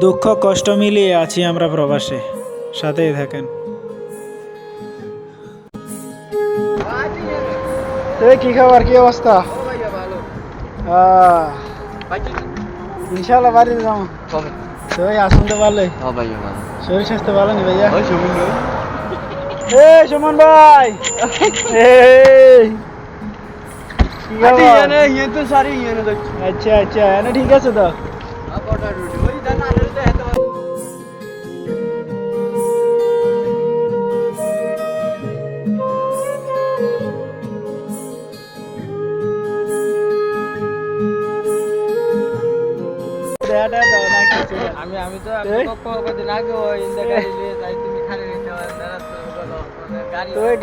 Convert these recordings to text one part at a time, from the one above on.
দুঃখ কষ্ট মিলিয়ে আছি আমরা প্রবাসে, সাথেই থাকেন। কি খবর, কি অবস্থা? ইনশাল্লাহ বাড়িতে যাবো। তুই আসুন তো ভালোই। শরীর স্বাস্থ্য ভালো নি ভাইয়া? সুমন ভাই, আচ্ছা আচ্ছা, ঠিক আছে তো।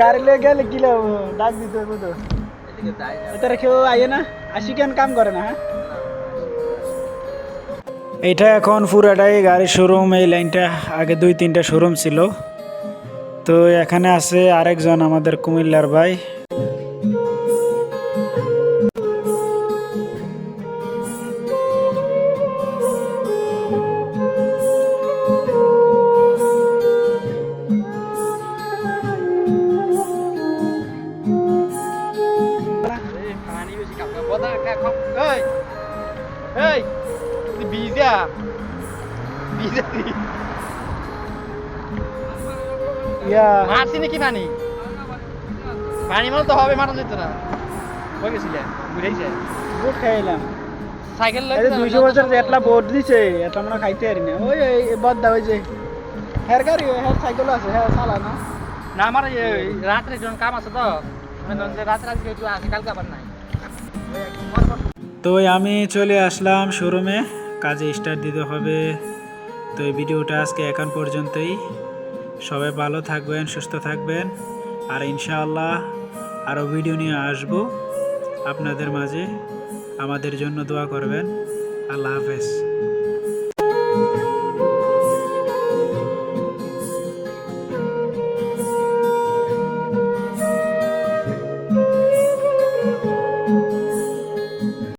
গাড়ি লিয়ে গেলে কি ডাক দিতে বুঝো, তারা কেউ আইয়ে না, আসি কেন কাম করে না। এটা এখন পুরাটাই গাড়ির শোরুম। এই লাইনটা আগে 2-3টা শোরুম ছিল। তো এখানে আছে আরেকজন আমাদের কুমিল্লার ভাই। মারছি নাকি পানি? পানি মানে তো হবে, মারা যেত না। কই গেছিলে? বুঝাইছে বুট খাইলাম সাইকেল লাগে 200 বছর যেটলা বোট দিছে এটা আমরা খাইতে পারি না। ওই বদ্দা ওই যে হের গাড়ি, হের সাইকেল আছে, হ্যাঁ চালা না। না আমার রাত্রে যখন কাম আছে তো, রাত্রে আজকে একটু আছে, কালকে আবার নাই। তো আমি চলে আসলাম শোরুমে, কাজে স্টার্ট দিতে হবে। তো এই ভিডিওটা আজকে এখন পর্যন্তই। সবাই ভালো থাকবেন, সুস্থ থাকবেন, আর ইনশাআল্লাহ আরও ভিডিও নিয়ে আসব আপনাদের মাঝে। আমাদের জন্য দোয়া করবেন। আল্লাহ হাফেজ।